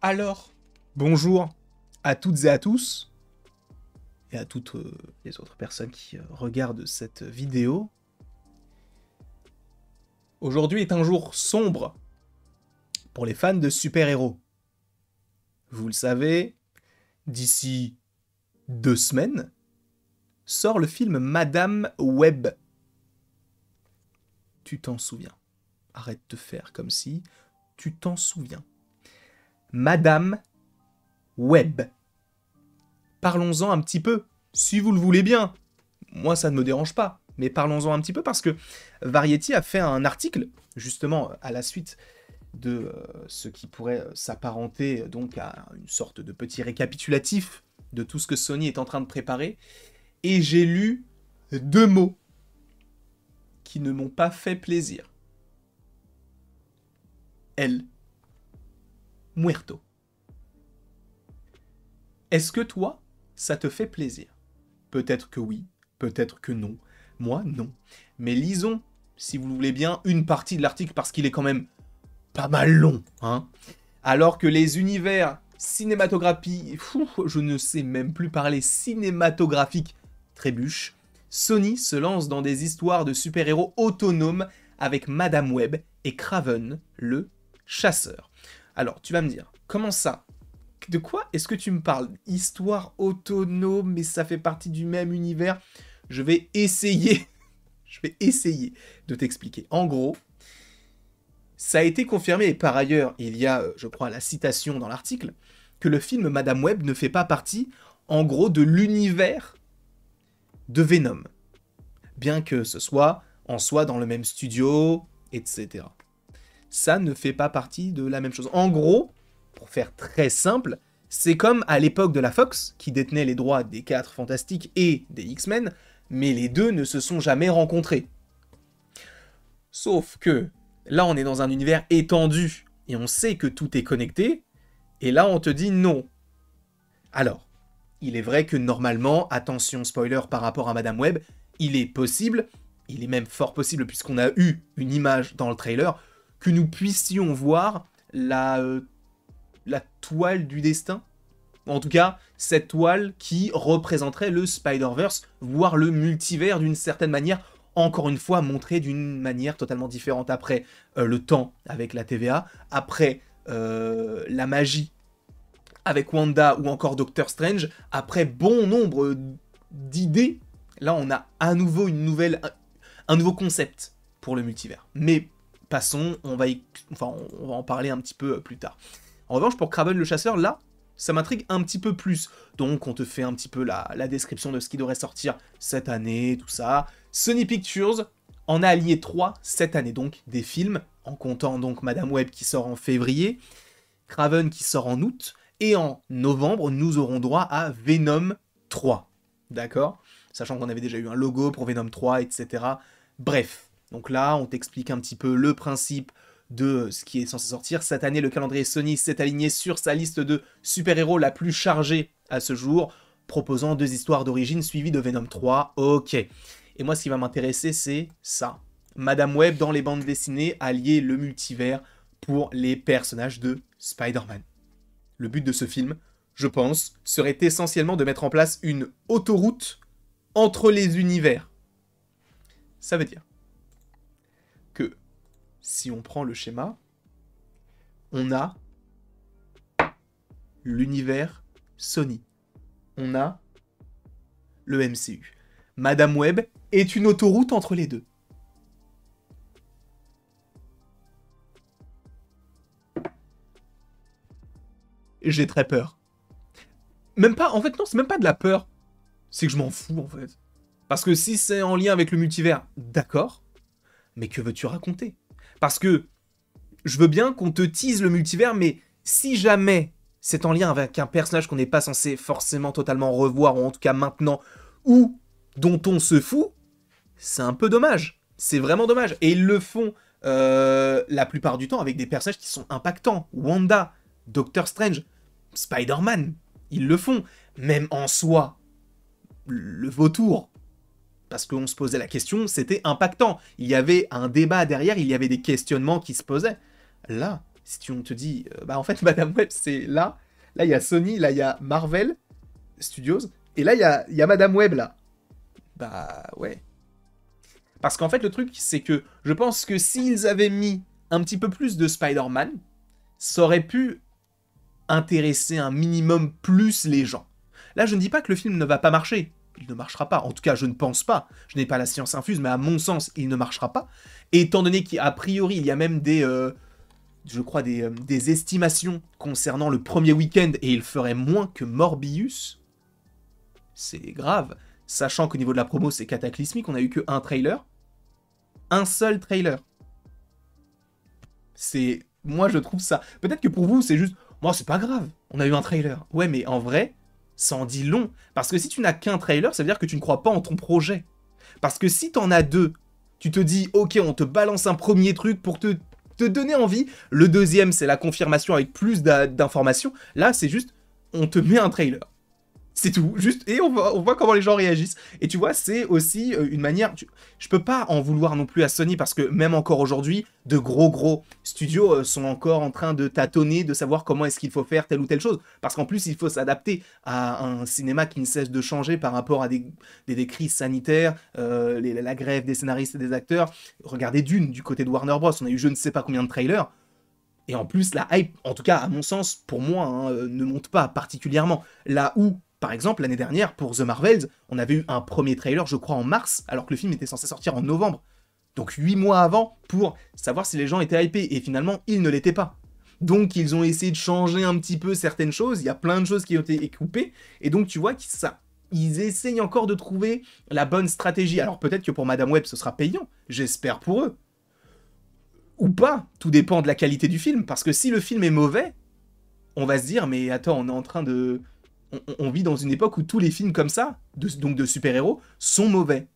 Alors, bonjour à toutes et à tous, et à toutes les autres personnes qui regardent cette vidéo. Aujourd'hui est un jour sombre pour les fans de super-héros. Vous le savez, d'ici 2 semaines, sort le film Madame Web. Tu t'en souviens. Arrête de faire comme si tu t'en souviens. Madame Web. Parlons-en un petit peu, si vous le voulez bien. Moi, ça ne me dérange pas, mais parlons-en un petit peu parce que Variety a fait un article, justement, à la suite de ce qui pourrait s'apparenter donc à une sorte de petit récapitulatif de tout ce que Sony est en train de préparer, et j'ai lu 2 mots qui ne m'ont pas fait plaisir. El muerto. Est-ce que toi, ça te fait plaisir? Peut-être que oui, peut-être que non. Moi, non. Mais lisons, si vous le voulez bien, une partie de l'article parce qu'il est quand même pas mal long, hein. Alors que les univers cinématographiques, je ne sais même plus parler, cinématographiques trébuchent, Sony se lance dans des histoires de super-héros autonomes avec Madame Web et Kraven, le chasseur. Alors, tu vas me dire, comment ça? De quoi est-ce que tu me parles? Histoire autonome, mais ça fait partie du même univers. Je vais essayer de t'expliquer. En gros, ça a été confirmé, et par ailleurs, il y a, je crois, la citation dans l'article, que le film Madame Web ne fait pas partie, en gros, de l'univers de Venom. Bien que ce soit en soi dans le même studio, etc. Ça ne fait pas partie de la même chose. En gros, pour faire très simple, c'est comme à l'époque de la Fox, qui détenait les droits des 4 Fantastiques et des X-Men, mais les deux ne se sont jamais rencontrés. Sauf que, là on est dans un univers étendu, et on sait que tout est connecté, et là on te dit non. Alors, il est vrai que normalement, attention spoiler par rapport à Madame Web, il est possible, il est même fort possible puisqu'on a eu une image dans le trailer, que nous puissions voir la toile du destin. En tout cas, cette toile qui représenterait le Spider-Verse, voire le multivers d'une certaine manière, encore une fois montré d'une manière totalement différente. Après le temps avec la TVA, après la magie avec Wanda ou encore Doctor Strange, après bon nombre d'idées, là on a à nouveau un nouveau concept pour le multivers. Mais passons, on va en parler un petit peu plus tard. En revanche, pour Kraven le chasseur, là, ça m'intrigue un petit peu plus. Donc on te fait un petit peu la description de ce qui devrait sortir cette année, tout ça. Sony Pictures en a allié 3 cette année, donc des films, en comptant donc Madame Web qui sort en février, Kraven qui sort en août, et en novembre, nous aurons droit à Venom 3. D'accord? Sachant qu'on avait déjà eu un logo pour Venom 3, etc. Bref, donc là, on t'explique un petit peu le principe de ce qui est censé sortir. Cette année, le calendrier Sony s'est aligné sur sa liste de super-héros la plus chargée à ce jour, proposant 2 histoires d'origine suivies de Venom 3. Ok. Et moi, ce qui va m'intéresser, c'est ça. Madame Web, dans les bandes dessinées, allier le multivers pour les personnages de Spider-Man. Le but de ce film, je pense, serait essentiellement de mettre en place une autoroute entre les univers. Ça veut dire que, si on prend le schéma, on a l'univers Sony. On a le MCU. Madame Web est une autoroute entre les deux. J'ai très peur. Même pas, en fait, non, c'est même pas de la peur. C'est que je m'en fous, en fait. Parce que si c'est en lien avec le multivers, d'accord. Mais que veux-tu raconter? Parce que je veux bien qu'on te tease le multivers, mais si jamais c'est en lien avec un personnage qu'on n'est pas censé forcément totalement revoir, ou en tout cas maintenant, ou dont on se fout, c'est un peu dommage. C'est vraiment dommage. Et ils le font la plupart du temps avec des personnages qui sont impactants. Wanda, Doctor Strange, Spider-Man, ils le font. Même en soi, le vautour, parce qu'on se posait la question, c'était impactant. Il y avait un débat derrière, il y avait des questionnements qui se posaient. Là, Si on te dit, bah en fait, Madame Web, c'est là. Là, il y a Sony, là, il y a Marvel Studios, et là, il y a Madame Web, là. Bah, ouais. Parce qu'en fait, le truc, c'est que je pense que s'ils avaient mis un petit peu plus de Spider-Man, ça aurait pu intéresser un minimum plus les gens. Là, je ne dis pas que le film ne va pas marcher. Il ne marchera pas. En tout cas, je ne pense pas. Je n'ai pas la science infuse, mais à mon sens, il ne marchera pas. Et étant donné qu'a priori, il y a même je crois, des estimations concernant le premier week-end, et il ferait moins que Morbius, c'est grave. Sachant qu'au niveau de la promo, c'est cataclysmique, on a eu que un trailer. Un seul trailer. C'est... Moi, je trouve ça... Peut-être que pour vous, c'est juste... Moi, c'est pas grave, on a eu un trailer. Ouais, mais en vrai, ça en dit long. Parce que si tu n'as qu'un trailer, ça veut dire que tu ne crois pas en ton projet. Parce que si t'en as deux, tu te dis, ok, on te balance un premier truc pour te donner envie. Le deuxième, c'est la confirmation avec plus d'informations. Là, c'est juste, on te met un trailer. C'est tout, juste, et on voit comment les gens réagissent. Et tu vois, c'est aussi une manière... Je peux pas en vouloir non plus à Sony, parce que même encore aujourd'hui, de gros studios sont encore en train de tâtonner, de savoir comment est-ce qu'il faut faire telle ou telle chose. Parce qu'en plus, il faut s'adapter à un cinéma qui ne cesse de changer par rapport à des crises sanitaires, la grève des scénaristes et des acteurs. Regardez Dune, du côté de Warner Bros. On a eu je ne sais pas combien de trailers. Et en plus, la hype, en tout cas à mon sens, pour moi, hein, ne monte pas particulièrement. Là où... Par exemple, l'année dernière, pour The Marvels, on avait eu un premier trailer, je crois, en mars, alors que le film était censé sortir en novembre. Donc 8 mois avant, pour savoir si les gens étaient hypés, et finalement, ils ne l'étaient pas. Donc ils ont essayé de changer un petit peu certaines choses, il y a plein de choses qui ont été coupées, et donc tu vois qu'ils essayent encore de trouver la bonne stratégie. Alors peut-être que pour Madame Web, ce sera payant, j'espère pour eux. Ou pas, tout dépend de la qualité du film, parce que si le film est mauvais, on va se dire, mais attends, on est en train de... On vit dans une époque où tous les films comme ça, donc de super-héros, sont mauvais.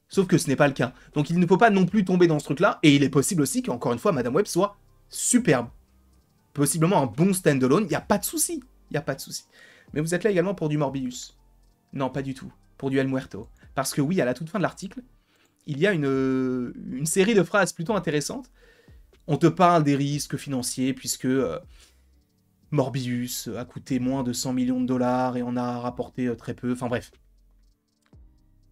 Sauf que ce n'est pas le cas. Donc il ne faut pas non plus tomber dans ce truc-là, et il est possible aussi qu'encore une fois, Madame Web soit superbe. Possiblement un bon stand-alone, il n'y a pas de souci. Il n'y a pas de souci. Mais vous êtes là également pour du Morbius. Non, pas du tout. Pour du El Muerto. Parce que oui, à la toute fin de l'article, il y a une série de phrases plutôt intéressantes. On te parle des risques financiers, puisque... Morbius a coûté moins de 100 millions de dollars et on a rapporté très peu, enfin bref.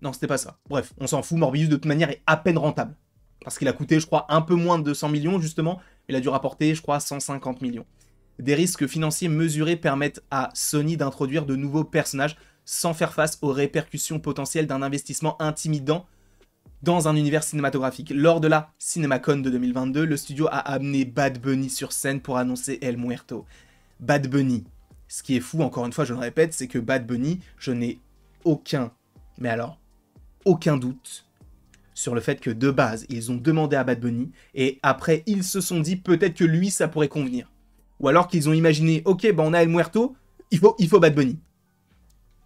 Non, c'était pas ça. Bref, on s'en fout, Morbius de toute manière est à peine rentable. Parce qu'il a coûté, je crois, un peu moins de 200 millions justement, mais il a dû rapporter, je crois, 150 millions. Des risques financiers mesurés permettent à Sony d'introduire de nouveaux personnages sans faire face aux répercussions potentielles d'un investissement intimidant dans un univers cinématographique. Lors de la CinemaCon de 2022, le studio a amené Bad Bunny sur scène pour annoncer El Muerto. Bad Bunny. Ce qui est fou, encore une fois, je le répète, c'est que Bad Bunny, je n'ai aucun doute sur le fait que de base, ils ont demandé à Bad Bunny, et après, ils se sont dit peut-être que lui, ça pourrait convenir. Ou alors qu'ils ont imaginé, ok, on a El Muerto, il faut Bad Bunny.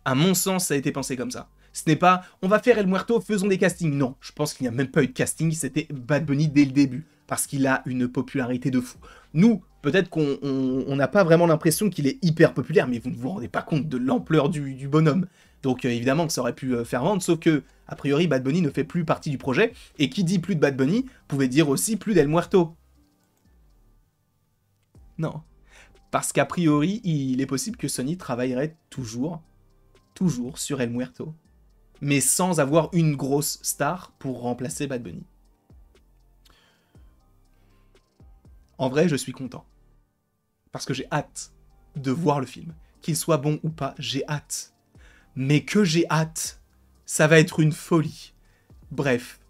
À mon sens, ça a été pensé comme ça. Ce n'est pas, on va faire El Muerto, faisons des castings. Non, je pense qu'il n'y a même pas eu de casting, c'était Bad Bunny dès le début, parce qu'il a une popularité de fou. Nous, peut-être qu'on n'a pas vraiment l'impression qu'il est hyper populaire, mais vous ne vous rendez pas compte de l'ampleur du bonhomme. Donc évidemment que ça aurait pu faire vendre, sauf que, a priori, Bad Bunny ne fait plus partie du projet, et qui dit plus de Bad Bunny, pouvait dire aussi plus d'El Muerto. Non. Parce qu'a priori, il est possible que Sony travaillerait toujours sur El Muerto, mais sans avoir une grosse star pour remplacer Bad Bunny. En vrai, je suis content. Parce que j'ai hâte de voir le film. Qu'il soit bon ou pas, j'ai hâte. Mais que j'ai hâte, ça va être une folie. Bref,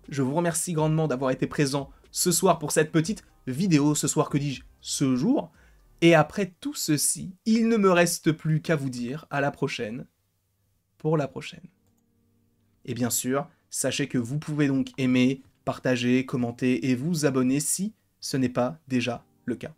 je vous remercie grandement d'avoir été présent ce soir pour cette petite vidéo. Ce soir, que dis-je, ce jour. Et après tout ceci, il ne me reste plus qu'à vous dire à la prochaine pour la prochaine. Et bien sûr, sachez que vous pouvez donc aimer, partager, commenter et vous abonner si ce n'est pas déjà le cas.